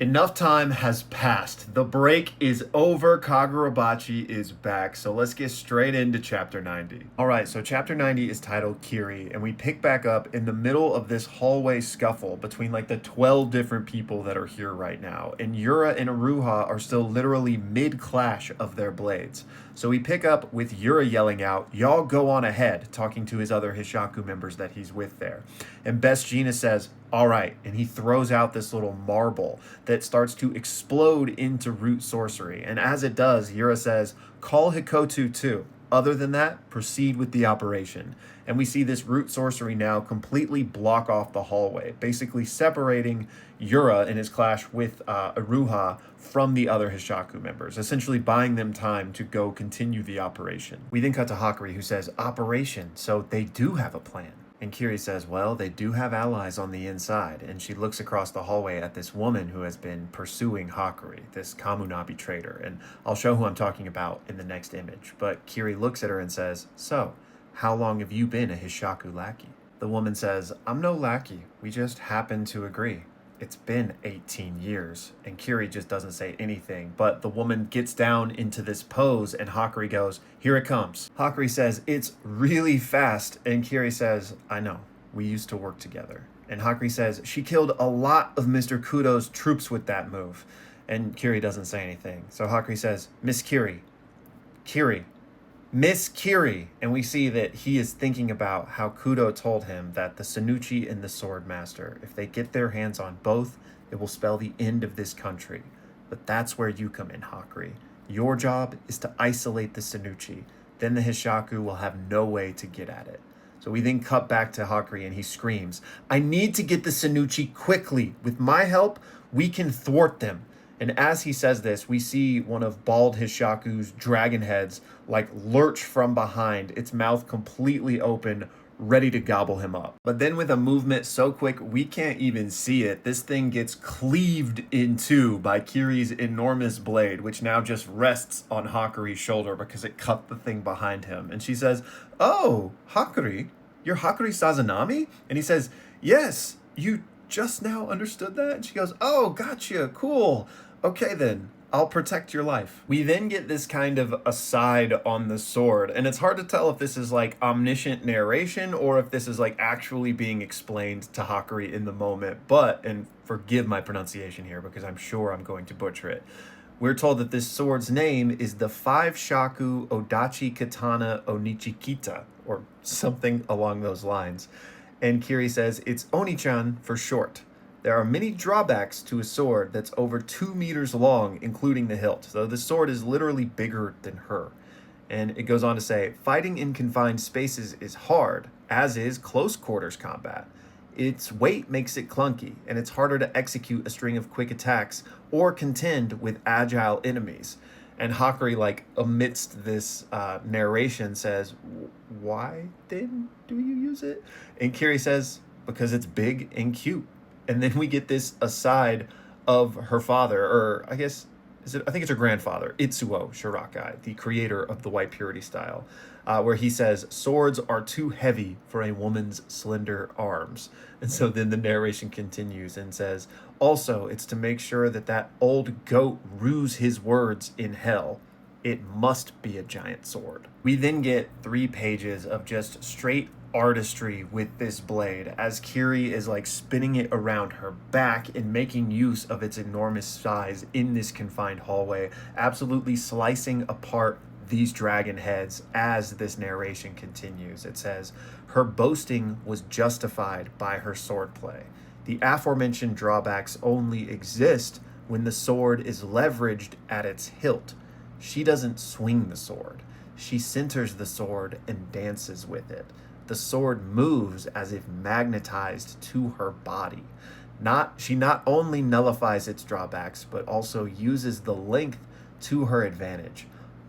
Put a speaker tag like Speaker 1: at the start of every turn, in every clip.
Speaker 1: Enough time has passed. The break is over. Kagurabachi is back. So let's get straight into chapter 90. All right, so chapter 90 is titled Kiri, and we pick back up in the middle of this hallway scuffle between like the 12 different people that are here right now. And Yura and Aruha are still literally mid-clash of their blades. So we pick up with Yura yelling out, "Y'all go on ahead," talking to his other Hishaku members that he's with there. And Best Gina says, "All right," and he throws out this little marble that starts to explode into root sorcery. And as it does, Yura says, "Call Hikotu too. Other than that, proceed with the operation." And we see this root sorcery now completely block off the hallway, basically separating Yura in his clash with Aruha from the other Hishaku members, essentially buying them time to go continue the operation. We then cut to Hakuri, who says, "Operation, so they do have a plan." And Kiri says, "Well, they do have allies on the inside." And she looks across the hallway at this woman who has been pursuing Hakuri, this Kamunabi traitor. And I'll show who I'm talking about in the next image. But Kiri looks at her and says, "So, how long have you been a Hishaku lackey?" The woman says, "I'm no lackey. We just happen to agree. It's been 18 years. And Kiri just doesn't say anything, but the woman gets down into this pose and Hakuri goes, "Here it comes." Hakuri says, "It's really fast." And Kiri says, "I know. We used to work together." And Hakuri says, "She killed a lot of Mr. Kudo's troops with that move." And Kiri doesn't say anything. So Hakuri says, "Miss Kiri, Kiri, Miss Kiri." And we see that he is thinking about how Kudo told him that the Sanuchi and the Sword Master, if they get their hands on both, it will spell the end of this country. But that's where you come in, Hakuri. Your job is to isolate the Sanuchi. Then the Hishaku will have no way to get at it. So we then cut back to Hakuri and he screams, "I need to get the Sanuchi quickly. With my help, we can thwart them." And as he says this, we see one of Bald Hishaku's dragon heads like lurch from behind, its mouth completely open, ready to gobble him up. But then with a movement so quick we can't even see it, this thing gets cleaved in two by Kiri's enormous blade, which now just rests on Hakuri's shoulder because it cut the thing behind him. And she says, "Oh, Hakuri, you're Hakuri Sazanami?" And he says, "Yes, you just now understood that?" And she goes, "Oh, gotcha, cool. Okay then, I'll protect your life." We then get this kind of aside on the sword, and it's hard to tell if this is like omniscient narration or if this is like actually being explained to Hakuri in the moment. But, and forgive my pronunciation here because I'm sure I'm going to butcher it, we're told that this sword's name is the 5-shaku Odachi Katana Onichikita, or something along those lines. And Kiri says, "It's Oni-chan for short. There are many drawbacks to a sword that's over 2 meters long, including the hilt." So the sword is literally bigger than her. And it goes on to say, "Fighting in confined spaces is hard, as is close quarters combat. Its weight makes it clunky, and it's harder to execute a string of quick attacks or contend with agile enemies." And Hakuri, like, amidst this narration says, "Why then do you use it?" And Kiri says, "Because it's big and cute." And then we get this aside of her father, or I guess, I think it's her grandfather, Itsuo Shirakai, the creator of the White Purity style, where he says, "Swords are too heavy for a woman's slender arms." And so then the narration continues and says, "Also, it's to make sure that that old goat rues his words in hell. It must be a giant sword." We then get 3 pages of just straight artistry with this blade as Kiri is like spinning it around her back and making use of its enormous size in this confined hallway, absolutely slicing apart these dragon heads. As this narration continues, it says, "Her boasting was justified by her swordplay. The aforementioned drawbacks only exist when the sword is leveraged at its hilt. She doesn't swing the sword. She centers the sword and dances with it. The sword moves as if magnetized to her body. She not only nullifies its drawbacks, but also uses the length to her advantage,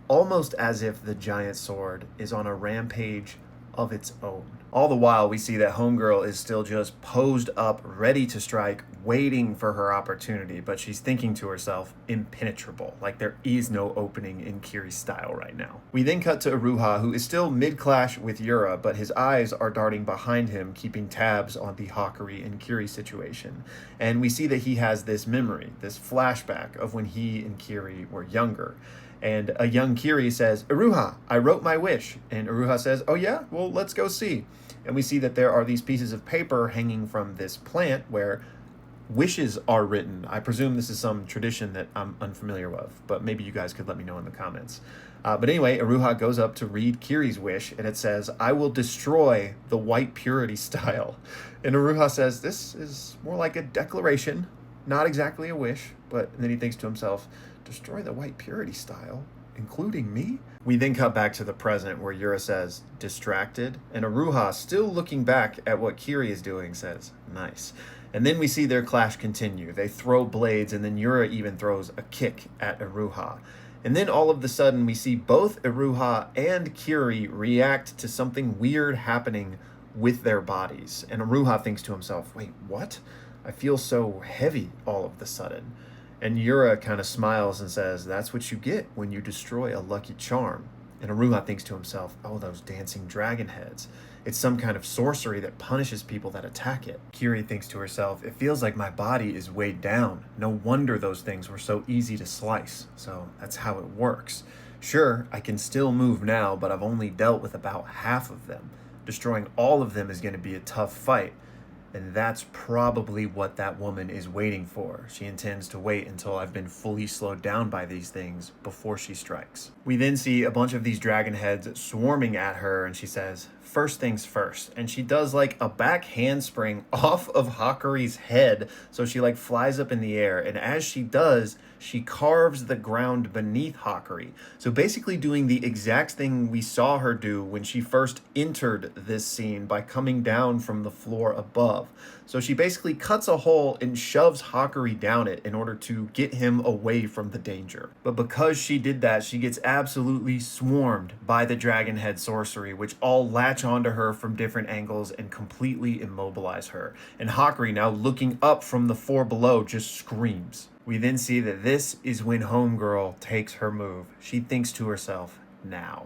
Speaker 1: almost as if the giant sword is on a rampage of its own." All the while, we see that Homegirl is still just posed up, ready to strike, waiting for her opportunity, but she's thinking to herself, impenetrable. Like there is no opening in Kiri's style right now. We then cut to Iruha, who is still mid-clash with Yura, but his eyes are darting behind him, keeping tabs on the Hakuri and Kiri situation. And we see that he has this memory, this flashback of when he and Kiri were younger. And a young Kiri says, Iruha, I wrote my wish. And Iruha says, oh yeah? Well, let's go see. And we see that there are these pieces of paper hanging from this plant where wishes are written. I presume this is some tradition that I'm unfamiliar with, but maybe you guys could let me know in the comments. But anyway, Iruha goes up to read Kiri's wish, and it says, I will destroy the white purity style. And Iruha says, this is more like a declaration, not exactly a wish. But then he thinks to himself, destroy the white purity style, including me? We then cut back to the present where Yura says, distracted, and Iruha, still looking back at what Kiri is doing, says, nice. And then we see their clash continue. They throw blades, and then Yura even throws a kick at Iruha. And then all of a sudden we see both Iruha and Kiri react to something weird happening with their bodies. And Iruha thinks to himself, wait, what? I feel so heavy all of a sudden. And Yura kind of smiles and says, that's what you get when you destroy a lucky charm. And Iruha thinks to himself, oh, those dancing dragon heads. It's some kind of sorcery that punishes people that attack it. Kiri thinks to herself, it feels like my body is weighed down. No wonder those things were so easy to slice. So that's how it works. Sure, I can still move now, but I've only dealt with about half of them. Destroying all of them is going to be a tough fight. And that's probably what that woman is waiting for. She intends to wait until I've been fully slowed down by these things before she strikes. We then see a bunch of these dragon heads swarming at her, and she says, first things first. And she does like a back handspring off of Hakuri's head. So she like flies up in the air. And as she does, she carves the ground beneath Hakuri. So basically doing the exact thing we saw her do when she first entered this scene by coming down from the floor above. So she basically cuts a hole and shoves Hakuri down it in order to get him away from the danger. But because she did that, she gets absolutely swarmed by the dragon head sorcery, which all latch onto her from different angles and completely immobilize her. And Hakuri, now looking up from the floor below, just screams. We then see that this is when Homegirl takes her move. She thinks to herself, now,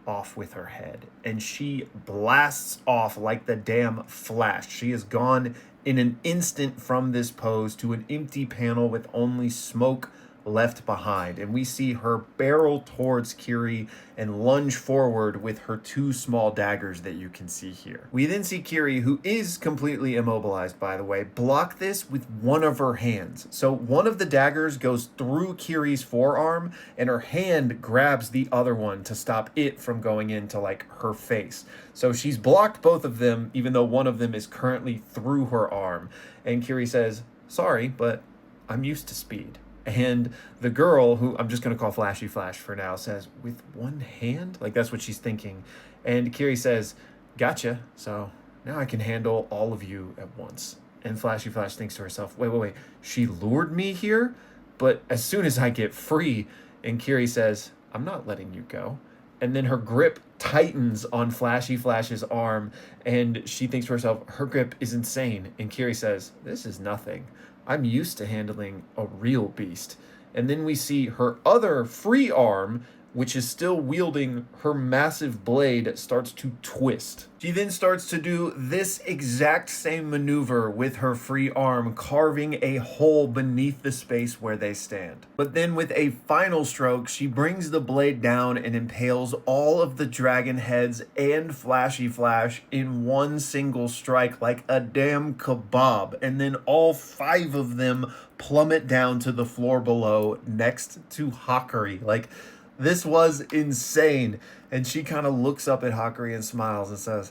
Speaker 1: off with her head. And she blasts off like the damn Flash. She is gone in an instant from this pose to an empty panel with only smoke left behind. And we see her barrel towards Kiri and lunge forward with her two small daggers that you can see here. We then see Kiri, who is completely immobilized, by the way, block this with one of her hands. So one of the daggers goes through Kiri's forearm and her hand grabs the other one to stop it from going into like her face. So she's blocked both of them, even though one of them is currently through her arm. And Kiri says, sorry, but I'm used to speed. And the girl, who I'm just going to call Flashy Flash for now, says, with one hand? Like, that's what she's thinking. And Kiri says, gotcha. So now I can handle all of you at once. And Flashy Flash thinks to herself, wait. She lured me here? But as soon as I get free, and Kiri says, I'm not letting you go. And then her grip tightens on Flashy Flash's arm. And she thinks to herself, her grip is insane. And Kiri says, this is nothing. I'm used to handling a real beast. And then we see her other free arm, which is still wielding her massive blade, starts to twist. She then starts to do this exact same maneuver with her free arm, carving a hole beneath the space where they stand. But then with a final stroke, she brings the blade down and impales all of the dragon heads and Flashy Flash in one single strike like a damn kebab. And then all 5 of them plummet down to the floor below next to Hakuri. Like, this was insane. And she kind of looks up at Hakuri and smiles and says,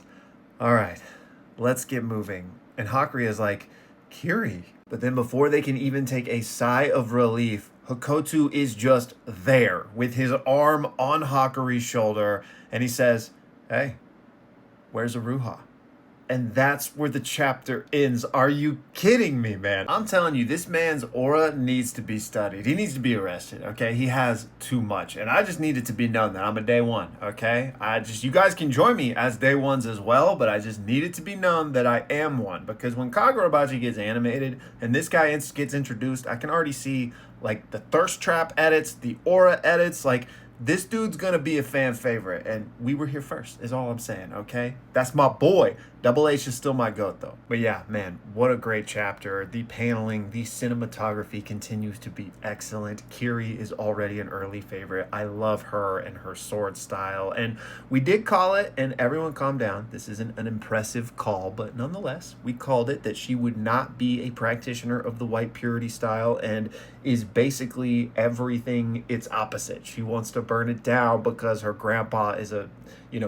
Speaker 1: all right, let's get moving. And Hakuri is like, Kiri. But then before they can even take a sigh of relief, Hakotu is just there with his arm on Hakuri's shoulder. And he says, hey, where's Iruha? And that's where the chapter ends. Are you kidding me, man? I'm telling you, this man's aura needs to be studied. He needs to be arrested, okay? He has too much. And I just need it to be known that I'm a day one, okay? You guys can join me as day ones as well, but I just need it to be known that I am one. Because when Kagurabachi gets animated and this guy gets introduced, I can already see like the thirst trap edits, the aura edits, like this dude's gonna be a fan favorite, and we were here first, is all I'm saying, okay? That's my boy. Double H is still my goat, though. But yeah, man, what a great chapter. The paneling, the cinematography continues to be excellent. Kiri is already an early favorite. I love her and her sword style. And we did call it, and everyone calm down. This isn't an impressive call, but nonetheless, we called it that she would not be a practitioner of the white purity style and is basically everything its opposite. She wants to burn it down because her grandpa is a,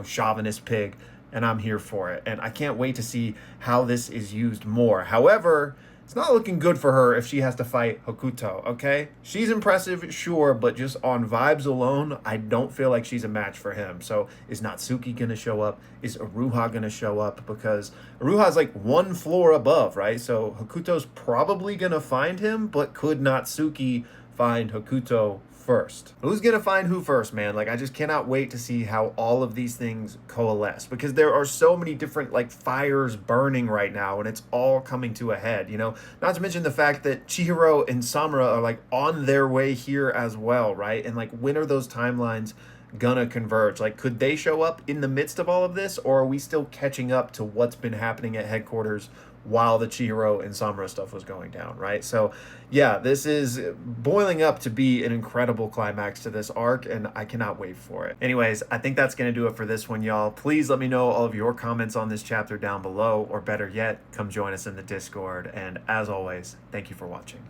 Speaker 1: chauvinist pig, and I'm here for it. And I can't wait to see how this is used more. However, it's not looking good for her if she has to fight Hokuto, okay? She's impressive, sure, but just on vibes alone, I don't feel like she's a match for him. So is Natsuki going to show up? Is Aruha going to show up? Because Aruha's like one floor above, right? So Hokuto's probably going to find him, but could Natsuki find Hokuto first? Who's gonna find who first, man? Like, I just cannot wait to see how all of these things coalesce, because there are so many different like fires burning right now and it's all coming to a head, not to mention the fact that Chihiro and Samura are like on their way here as well, right? And like, when are those timelines gonna converge? Like, could they show up in the midst of all of this, or are we still catching up to what's been happening at headquarters while the Chihiro and Samura stuff was going down, right? So yeah, this is boiling up to be an incredible climax to this arc, and I cannot wait for it. Anyways, I think that's going to do it for this one, y'all. Please let me know all of your comments on this chapter down below, or better yet, come join us in the Discord. And as always, thank you for watching.